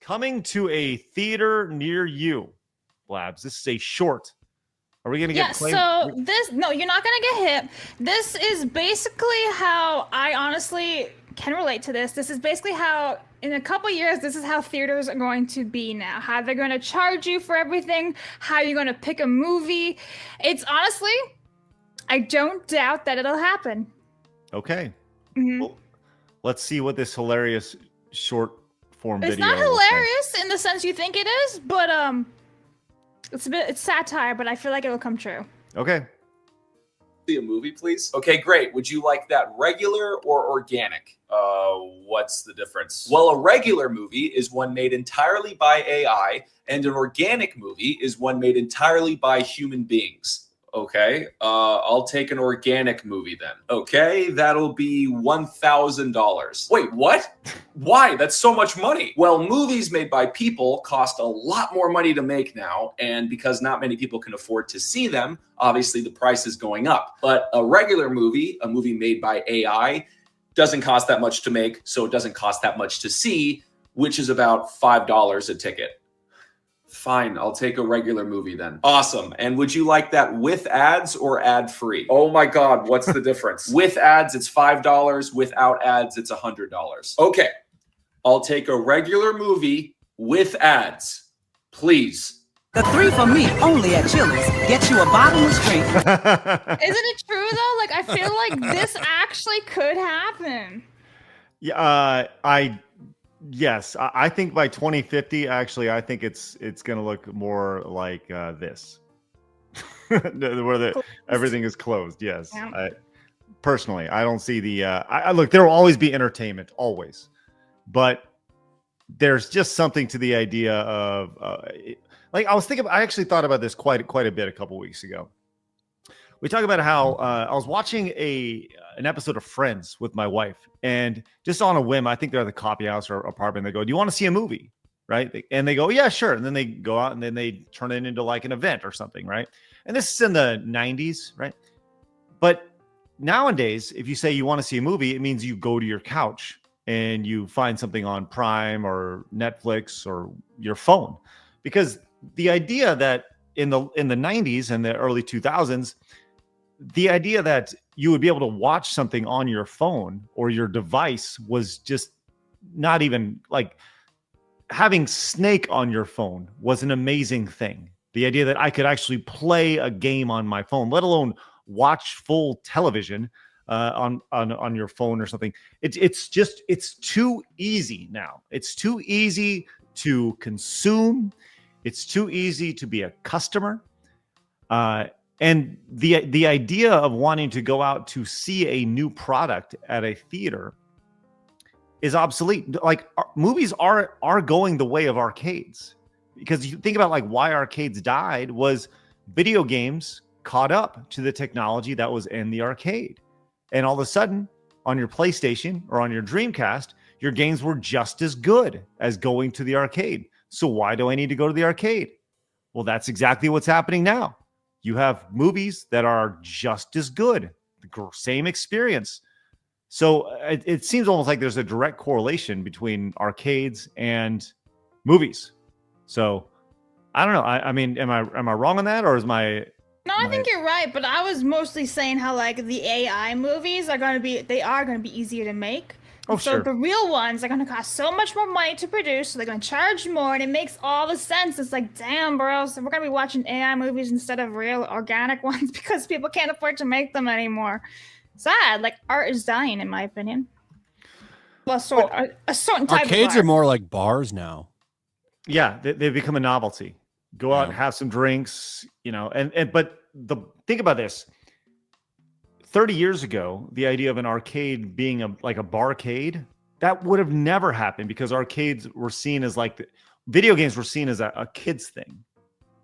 coming to a theater near you, Blabs. This is a short. Are we going to get claimed? So no, you're not going to get hit. This is basically how I honestly can relate to this. This is basically how, in a couple years, this is how theaters are going to be now. How they're going to charge you for everything, how you're going to pick a movie. It's honestly, I don't doubt that it'll happen. Okay. Well, let's see what this hilarious short form video. It's not hilarious in the sense you think it is, but it's satire, but I feel like it will come true. Okay. See a movie, please? Okay, great. Would you like that regular or organic? What's the difference? Well, a regular movie is one made entirely by AI, and an organic movie is one made entirely by human beings. Okay, I'll take an organic movie then. Okay, that'll be $1,000. Wait, what? Why? That's so much money. Well, movies made by people cost a lot more money to make now, and because not many people can afford to see them, obviously the price is going up. But a regular movie, a movie made by AI, doesn't cost that much to make, so it doesn't cost that much to see, which is about $5 a ticket. Fine, I'll take a regular movie then. Awesome. And would you like that with ads or ad-free? Oh my God, what's the difference? With ads, it's $5. Without ads, it's $100. Okay, I'll take a regular movie with ads. Please. The 3 for me, only at Chili's. Get you a bottomless drink. Isn't it true though? Like, I feel like this actually could happen. Yeah, Yes, I think by 2050, actually, I think it's going to look more like this, where everything is closed. Yes, yeah. Personally, I don't see the. Look, there will always be entertainment, always, but there's just something to the idea of, like I actually thought about this quite a bit a couple weeks ago. We talk about how I was watching an episode of Friends with my wife, and just on a whim, I think they're at the coffee house or apartment. They go, "Do you want to see a movie?" Right? And they go, "Yeah, sure." And then they go out and then they turn it into like an event or something, right? And this is in the 90s, right? But nowadays, if you say you want to see a movie, it means you go to your couch and you find something on Prime or Netflix or your phone, because the idea that in the 90s and the early 2000s. The idea that you would be able to watch something on your phone or your device was just not even like having Snake on your phone was an amazing thing. The idea that I could actually play a game on my phone, let alone watch full television on your phone or something. It's too easy now. It's too easy to consume. It's too easy to be a customer. And the idea of wanting to go out to see a new product at a theater is obsolete. Like movies are going the way of arcades, because you think about like why arcades died was video games caught up to the technology that was in the arcade. And all of a sudden on your PlayStation or on your Dreamcast, your games were just as good as going to the arcade. So why do I need to go to the arcade? Well, that's exactly what's happening now. You have movies that are just as good, the same experience. So it seems almost like there's a direct correlation between arcades and movies. So I don't know. I mean, am I wrong on that, or is my? No, I think you're right. But I was mostly saying how like the AI movies are going to be easier to make. Oh, so sure. The real ones are going to cost so much more money to produce, so they're going to charge more, and it makes all the sense. It's like, damn, bro, so we're going to be watching AI movies instead of real organic ones because people can't afford to make them anymore. Sad. Like, art is dying, in my opinion. Well, a certain type of arcades art. are more like bars now. Yeah, they've become a novelty. Go out and have some drinks, but think about this. 30 years ago, the idea of an arcade being like a barcade, that would have never happened, because arcades were seen as like video games were seen as a kid's thing.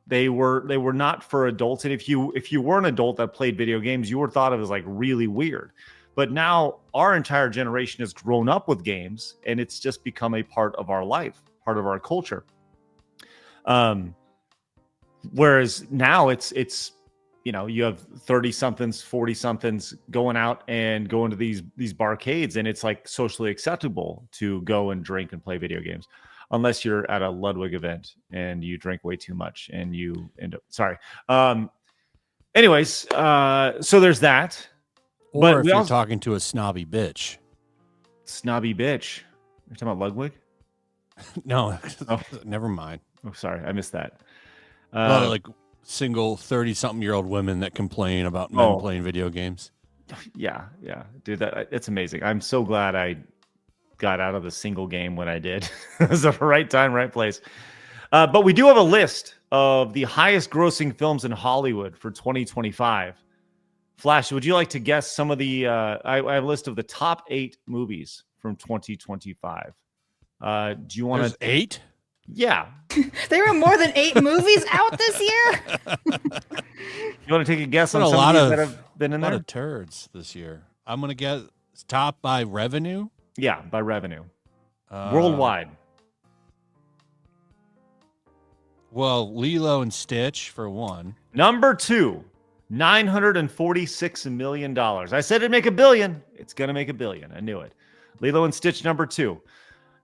They were not for adults. And if you were an adult that played video games, you were thought of as like really weird. But now our entire generation has grown up with games, and it's just become a part of our life, part of our culture. Whereas now it's you have 30 somethings, 40 somethings going out and going to these barcades, and it's like socially acceptable to go and drink and play video games. unless you're at a Ludwig event and you drink way too much and you end up sorry. Anyways, so there's that. Or But if we you're also talking to a snobby bitch. snobby bitch. You're talking about Ludwig? No, Oh. never mind. Oh, sorry, I missed that. Well, like single 30-something-year-old women that complain about men playing video games. Yeah, dude, it's amazing. I'm so glad I got out of the single game when I did. It was the right time, right place. But we do have a list of the highest grossing films in Hollywood for 2025. Flash, would you like to guess some of the I have a list of the top 8 movies from 2025. Do you want to 8? Yeah. There were more than 8 movies out this year. You want to take a guess on a some lot of of these that have been in A lot there? of turds this year. I'm going to guess top by revenue. Yeah, by revenue. Worldwide. Well, Lilo and Stitch for one. Number 2, $946 million. I said it'd make $1 billion. It's going to make $1 billion. I knew it. Lilo and Stitch, number 2.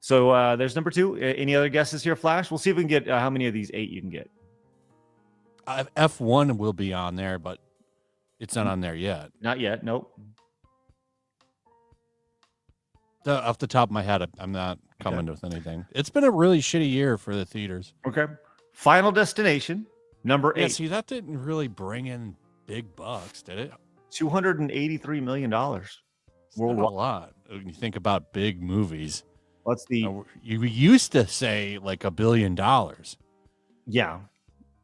So there's number 2. Any other guesses here, Flash? We'll see if we can get how many of these 8 you can get. F1 will be on there, but it's not on there yet. Not yet. Nope. Off the top of my head, I'm not coming with anything. It's been a really shitty year for the theaters. Okay. Final Destination, number 8. Yeah, see, that didn't really bring in big bucks, did it? $283 million Worldwide. worldwide. A lot. When you think about big movies. What's the... You used to say like $1 billion. Yeah.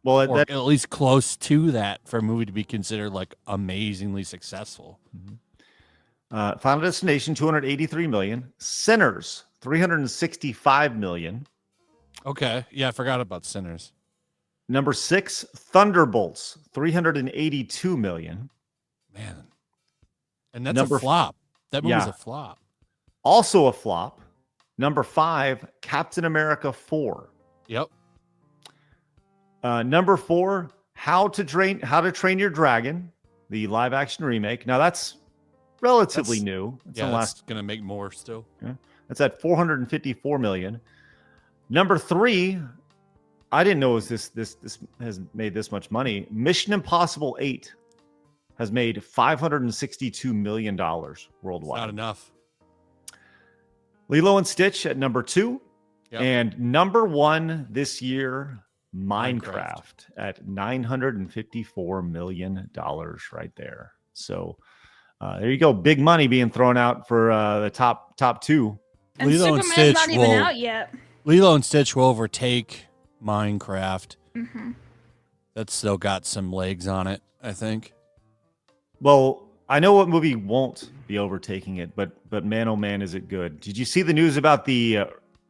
Well, Or at least close to that for a movie to be considered like amazingly successful. Final Destination, $283 million. Sinners, $365 million. Okay. Yeah, I forgot about Sinners. Number 6, Thunderbolts, $382 million. Man. And that's a flop. That movie's a flop. Also a flop. Number 5, Captain America 4. Yep. Number 4, How to Train Your Dragon, the live action remake. Now that's relatively new. It's that's going to make more still. Yeah, that's at $454 million. Number 3, I didn't know this has made this much money. Mission Impossible 8 has made $562 million worldwide. Not enough. Lilo and Stitch at number 2. Yep. And number 1 this year, Minecraft at $954 million right there. So there you go. Big money being thrown out for the top 2. And Lilo Superman's and Stitch not even out yet. Lilo and Stitch will overtake Minecraft. Mm-hmm. That's still got some legs on it, I think. Well, I know what movie won't be overtaking it, but man, oh man, is it good. Did you see the news about the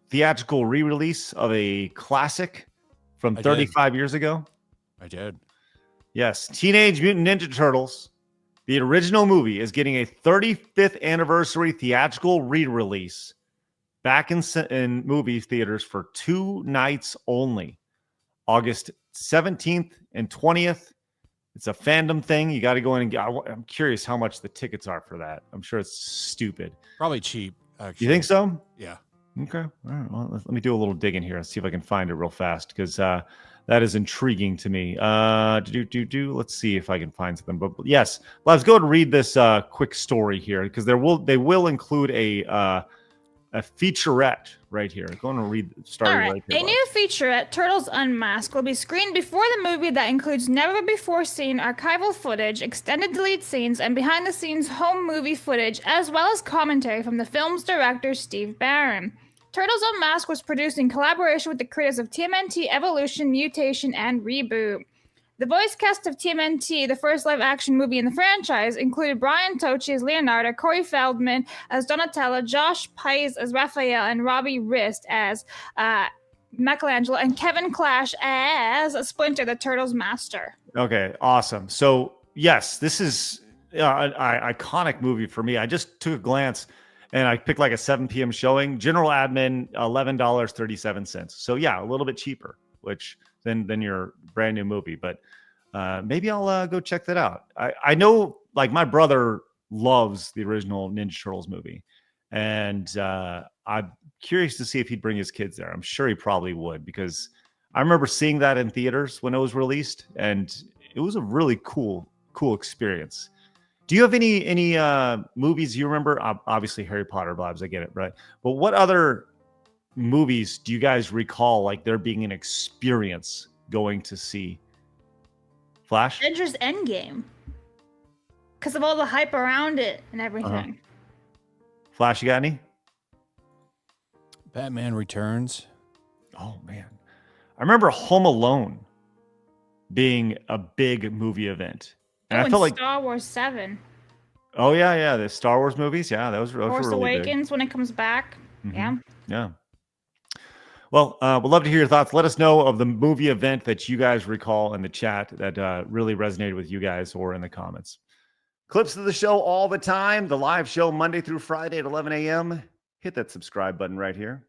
theatrical re-release of a classic from 35 years ago? I did. Yes. Teenage Mutant Ninja Turtles, the original movie, is getting a 35th anniversary theatrical re-release back in movie theaters for 2 nights only. August 17th and 20th. It's a fandom thing. You got to go in and get. I'm curious how much the tickets are for that. I'm sure it's stupid. Probably cheap, actually. You think so? Yeah. Okay. All right. Well, let me do a little digging here and see if I can find it real fast because that is intriguing to me. Let's see if I can find something. But yes, let's go and read this quick story here because they will include a featurette right here. Go on and read. All right. A new featurette, Turtles Unmasked, will be screened before the movie that includes never-before-seen archival footage, extended delete scenes, and behind-the-scenes home movie footage, as well as commentary from the film's director, Steve Barron. Turtles Unmasked was produced in collaboration with the creators of TMNT, Evolution, Mutation, and Reboot. The voice cast of TMNT, the first live-action movie in the franchise, included Brian Tochi as Leonardo, Corey Feldman as Donatello, Josh Pais as Raphael, and Robbie Rist as Michelangelo, and Kevin Clash as Splinter, the Turtles' master. Okay, awesome. So, yes, this is an iconic movie for me. I just took a glance, and I picked like a 7 p.m. showing. General admin, $11.37. So, yeah, a little bit cheaper, which... than your brand new movie, but maybe I'll go check that out. I know, like, my brother loves the original Ninja Turtles movie, and I'm curious to see if he'd bring his kids there. I'm sure he probably would, because I remember seeing that in theaters when it was released, and it was a really cool experience. Do you have any movies you remember? Obviously Harry Potter, Blabs, I get it, right? But what other movies do you guys recall like there being an experience going to see? Flash? Avengers Endgame. Because of all the hype around it and everything. Flash, you got any? Batman Returns. Oh man, I remember Home Alone being a big movie event, and I felt like Star Wars 7. Oh yeah, the Star Wars movies, yeah, those were Force really Awakens when it comes back. Yeah. Well, we'd love to hear your thoughts. Let us know of the movie event that you guys recall in the chat that really resonated with you guys, or in the comments. Clips of the show all the time. The live show Monday through Friday at 11 a.m. Hit that subscribe button right here.